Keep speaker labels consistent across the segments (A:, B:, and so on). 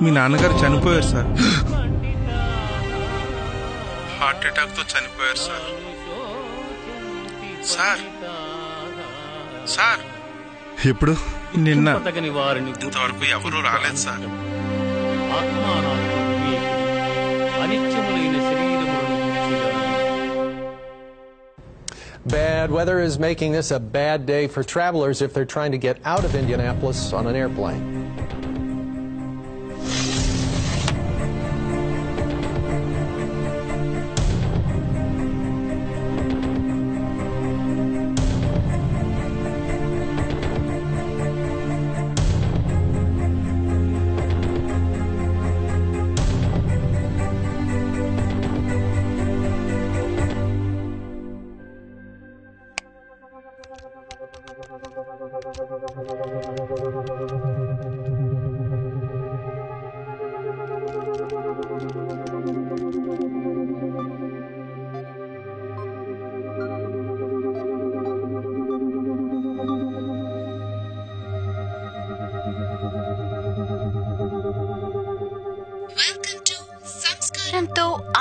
A: మీ నాన్నగారు చనిపోయారు sir. Heart attack తో చనిపోయారు సార్. సార్ సార్
B: ఎప్పుడు?
A: నిన్న. ఇంతవరకు ఎవరూ రాలేదు sir.
C: Bad weather is making this a bad day for travelers if they're trying to get out of Indianapolis on an airplane.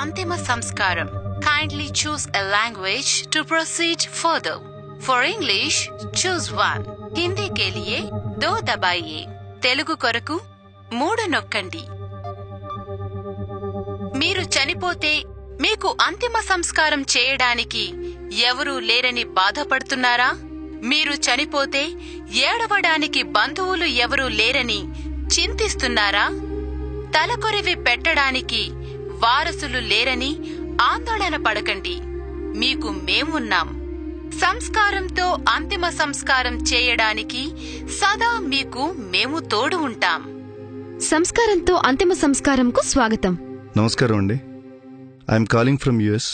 D: अंतिम Sanskaram. Kindly choose a language to proceed further. For English, choose 1. Hindi के लिए 2 दबाइए. తెలుగు కొరకు 3 నొక్కండి. మీరు చనిపోతే మీకు అంతిమ సంస్కారం చేయడానికి ఎవరూ లేరని బాధపడుతున్నారా? మీరు చనిపోతే ఏడవడానికి బంధువులు ఎవరూ లేరని చింతిస్తున్నారా? తలకొరివి పెట్టడానికి వారసులు లేరని ఆందోళన పడకండి. మీకు మేమున్నాం. సంస్కారంతో అంతిమ సంస్కారం చేయడానికి సదా మీకు మేము తోడు ఉంటాం.
E: సంస్కారంతో అంతిమ సంస్కారంకు స్వాగతం.
B: నమస్కారం అండి. I'm calling from US.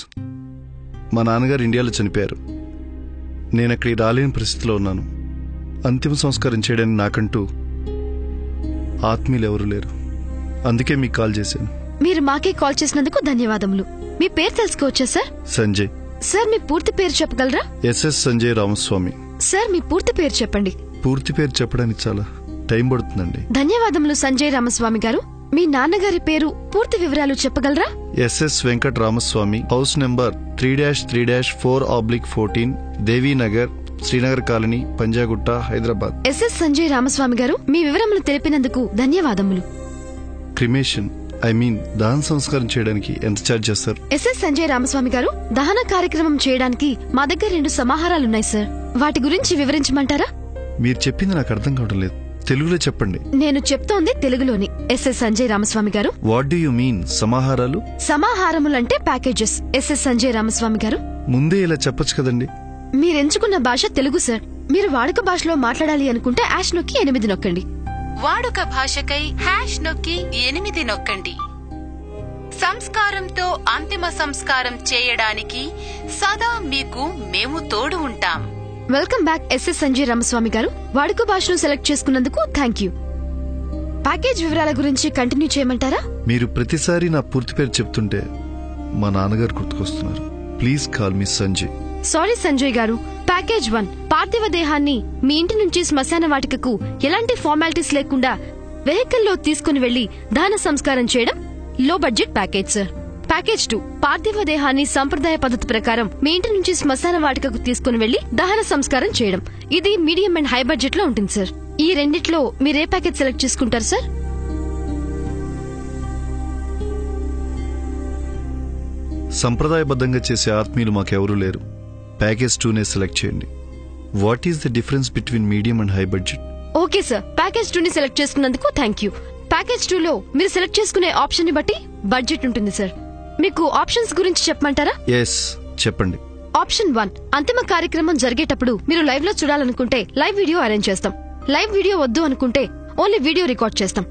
B: మా నాన్నగారు ఇండియాలో చనిపోయారు. నేను అక్కడికి రాలేని పరిస్థితిలో ఉన్నాను. అంతిమ సంస్కారం చేయడానికి నాకంటూ ఆత్మీయులు ఎవరూ లేరు. అందుకే మీకు కాల్ చేశాను.
E: మీరు మాకే కాల్ చేసినందుకు ధన్యవాదములు. మీ పేరు తెలుసుకోవచ్చా సార్?
B: సంజయ్.
E: సార్ మీ పూర్తి పేరు చెప్పగలరా?
B: ఎస్ఎస్ సంజయ్ రామస్వామి.
E: సార్ మీ పూర్తి పేరు చెప్పండి.
B: పూర్తి పేరు చెప్పడానికి చాలా టైం పడుతుందండి.
E: ధన్యవాదములు సంజయ్ రామస్వామి గారు. మీ నాన్నగారి పేరు పూర్తి వివరాలు చెప్పగలరా?
B: SS Venkata Ramaswamy. House number 3-4/14 Devinagar, Srinagar colony, Panjagutta, Hyderabad.
E: SS Sanjay Ramaswamy garu, మీ వివరములు తెలిపినందుకు ధన్యవాదములు.
B: క్రిమేషన్ దహన సంస్కారం చేయడానికి ఎంత ఛార్జ్ చేస్తారు?
E: ఎస్ఎస్ సంజయ్ రామస్వామి గారు, దహన కార్యక్రమం చేయడానికి మా దగ్గర 2 సమాహారాలున్నాయి సార్. వాటి గురించి వివరించమంటారా?
B: మీరు చెప్పింది నాకు అర్థం కావడం లేదు. తెలుగులో చెప్పండి.
E: నేను చెప్తోంది తెలుగులోని. SS Sanjay Ramaswamy garu,
B: what do you mean సమాహారాలు?
E: సమాహారములంటే ప్యాకేజెస్. ఎస్ఎస్ సంజయ్ రామస్వామి గారు,
B: ముందే ఇలా చెప్పొచ్చు కదండి.
E: మీరెంచుకున్న భాష తెలుగు సార్. మీరు వాడుక భాషలో మాట్లాడాలి అనుకుంటే # నొక్కి 8 నొక్కండి.
D: వాడుక భాషకై # నొక్కి 8 నొక్కండి. సంస్కారంతో అంతిమ సంస్కారం చేయడానికి సదా మీకు మేము తోడు ఉంటాం.
E: Welcome back SS Sanjay Ramaswamy garu. వాడుక భాషను సెలెక్ట్ చేసుకున్నందుకు థ్యాంక్ యూ. ప్యాకేజ్ వివరాల గురించి కంటిన్యూ చేయమంటారా?
B: మీరు ప్రతిసారి నా పూర్తి పేరు చెప్తుంటే మా నాన్నగారు గుర్తుకొస్తున్నారు. Please call me Sanjay.
E: Sorry Sanjay garu. Package 1 పార్థివ దేహాన్ని మీ ఇంటి నుంచి శ్మశాన వాటికకు ఎలాంటి ఫార్మాలిటీస్ లేకుండా వెహికల్లో తీసుకుని వెళ్లి దహన సంస్కారం చేయడం లో బడ్జెట్ ప్యాకేజ్ సార్. ప్యాకేజ్ 2 పార్థివ దేహాన్ని సంప్రదాయ పద్ధతి ప్రకారం మీ ఇంటి నుంచి శ్మశాన వాటికకు తీసుకుని వెళ్లి దహన సంస్కారం చేయడం. ఇది మీడియం అండ్ హై బడ్జెట్ లో ఉంటుంది సార్. ఈ రెండిట్లో మీరే ప్యాకేజ్ సెలెక్ట్ చేసుకుంటారు సార్?
B: సంప్రదాయబద్ధంగా చేసే ఆత్మీయులు మాకెవరూ లేరు. ప్యాకేజ్ 2నే సెలెక్ట్ చేయండి. What is the difference between medium and high budget?
E: Okay sir, package 2ని సెలెక్ట్ చేసుకున్నందుకు థ్యాంక్ యూ. ప్యాకేజ్ 2లో మీరు సెలెక్ట్ చేసుకునే ఆప్షన్ ని బట్టి బడ్జెట్ ఉంటుంది సార్. మీకు ఆప్షన్స్ గురించి చెప్పమంటారా?
B: ఎస్, చెప్పండి.
E: ఆప్షన్ 1 అంతిమ కార్యక్రమం జరిగేటప్పుడు మీరు లైవ్ లో చూడాలనుకుంటే లైవ్ వీడియో అరేంజ్ చేస్తాం. లైవ్ వీడియో వద్దు అనుకుంటే ఓన్లీ వీడియో రికార్డ్ చేస్తాం.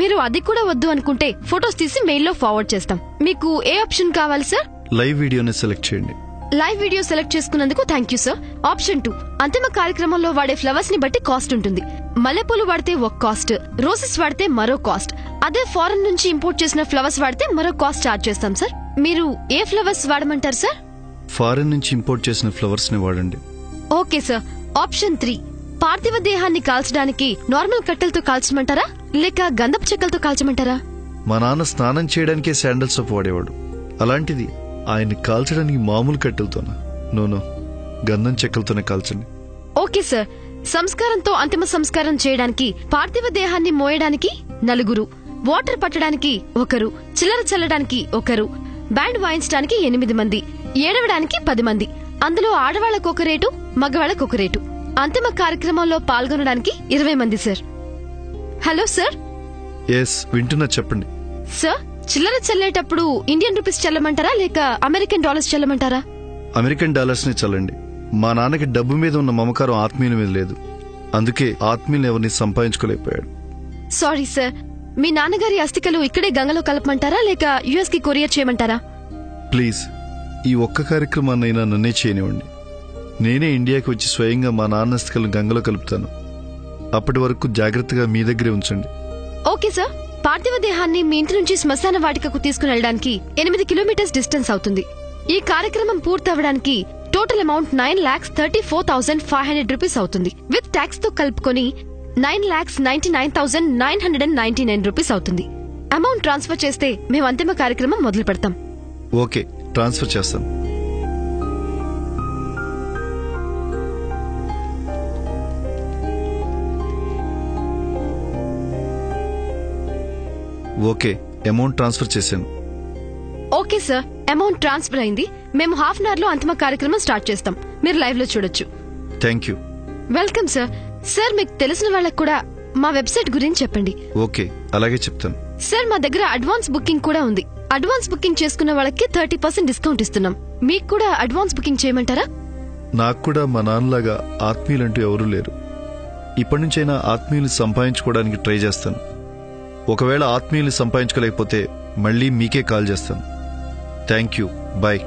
E: మీరు అది కూడా వద్దు అనుకుంటే ఫొటోస్ తీసి మెయిల్లో ఫార్వర్డ్ చేస్తాం. మీకు ఏ ఆప్షన్ కావాలి సార్?
B: లైవ్ వీడియోనే సెలెక్ట్ చేయండి.
E: లైవ్ వీడియో సెలెక్ట్ చేసుకున్నందుకు థ్యాంక్ యూ సార్. ఆప్షన్ 2 అంతిమ కార్యక్రమంలో వాడే ఫ్లవర్స్ ని బట్టి కాస్ట్ ఉంటుంది. మల్లెపూలు వాడితే ఒక కాస్ట్, రోజెస్ వాడితే మరో కాస్ట్. అదే ఫారెన్ నుంచి ఇంపోర్ట్ చేసిన ఫ్లవర్స్ వాడితే మరో కాస్ట్ చార్జ్ చేస్తాం సార్. మీరు ఏ ఫ్లవర్స్ వాడమంటారు సార్?
B: ఫారెన్ నుంచి ఇంపోర్ట్ చేసిన ఫ్లవర్స్ ని వాడండి.
E: Okay sir. ఆప్షన్ 3 పార్థివ దేహాన్ని కాల్చడానికి నార్మల్ కట్టెలతో కాల్చమంటారా లేక గంధపు చెక్కలతో కాల్చమంటారా?
B: మా నాన్న స్నానం చేయడానికే శాండల్ సోప్ వాడేవాడు. అలాంటిది ఆయన్ని కాల్చడానికి మామూలు కట్టెలతోనా? నోనో, గంధం చెక్కలతోనే కాల్చండి.
E: Okay sir. సంస్కారంతో అంతిమ సంస్కారం చేయడానికి పార్థివ దేహాన్ని మోయడానికి 4, వాటర్ పట్టడానికి 1, చిల్లర చల్లడానికి 1, బ్యాండ్ వాయించడానికి 8 మంది, ఏడవడానికి 10 మంది. అందులో ఆడవాళ్లకు 1 రేటు, మగవాళ్లకు 1 రేటు. అంతిమ కార్యక్రమంలో పాల్గొనడానికి 20 మంది సార్. Hello sir.
B: ఎస్, వింటున్నా, చెప్పండి.
E: సార్, చిల్లర చల్లేటప్పుడు ఇండియన్ రూపీస్ చల్లమంటారా లేక అమెరికన్ డాలర్స్ చల్లమంటారా?
B: అమెరికన్ డాలర్స్ ని చల్లండి. మా నాన్నకి డబ్బు మీద ఉన్న మమకారం ఆత్మీయుల మీద లేదు. అందుకే ఆత్మీయులు ఎవరిని సంపాదించుకోలేకపోయాడు.
E: Sorry sir. మీ నాన్నగారి అస్థికలు ఇక్కడే గంగలో కలపమంటారా లేక యుఎస్ కి కొరియర్ చేయమంటారా?
B: ప్లీజ్, ఈ ఒక్క కార్యక్రమాన్నైనా నన్నే చేయనివ్వండి. నేనే ఇండియాకి వచ్చి స్వయంగా మా నాన్న అస్థికలను గంగలో కలుపుతాను. అప్పటి వరకు జాగ్రత్తగా మీ దగ్గరే ఉంచండి.
E: Okay sir. పార్థివ దేహాన్ని మీ ఇంటి నుంచి శ్మశాన వాటికకు తీసుకుని వెళ్ళడానికి 8 కిలోమీటర్స్ డిస్టెన్స్ అవుతుంది. ఈ కార్యక్రమం పూర్తవడానికి టోటల్ అమౌంట్ 9,34,500 రూపీస్ అవుతుంది. విత్ ట్యాక్స్ తో కలుపుకొని 9,99,999 రూపీస్ అవుతుంది. అమౌంట్ ట్రాన్స్ఫర్ చేస్తే మేము అంతిమ కార్యక్రమం మొదలు పెడతాం.
B: ఓకే, ట్రాన్స్ఫర్ చేస్తాం. ఓకే, అమౌంట్ ట్రాన్స్ఫర్ చేశాను.
E: ఓకే సార్, అమౌంట్ ట్రాన్స్ఫర్ అయింది. మేము హాఫ్ అన్ అవర్ లో అంతిమ కార్యక్రమం స్టార్ట్ చేస్తాం. మీరు లైవ్ లో చూడొచ్చు.
B: Thank you.
E: Welcome sir. Sir, మీకు తెలిసిన వాళ్ళకు కూడా మా వెబ్సైట్ గురించి చెప్పండి.
B: ఓకే, అలాగే చెప్తాను.
E: సార్, మా దగ్గర అడ్వాన్స్ బుకింగ్ కూడా ఉంది. అడ్వాన్స్ బుకింగ్ చేసుకున్న వాళ్ళకి 30% డిస్కౌంట్ ఇస్తున్నాం. మీకు కూడా అడ్వాన్స్ బుకింగ్ చేయమంటారా?
B: నాకు కూడా మా నాన్నలాగా ఆత్మీయులంటూ ఎవరూ లేరు. ఇప్పటి నుంచైనా ఆత్మీయులు సంపాదించుకోవడానికి ట్రై చేస్తాను. ఒకవేళ ఆత్మీయులు సంపాదించుకోలేకపోతే మళ్ళీ మీకే కాల్ చేస్తాను. Thank you. బాయ్.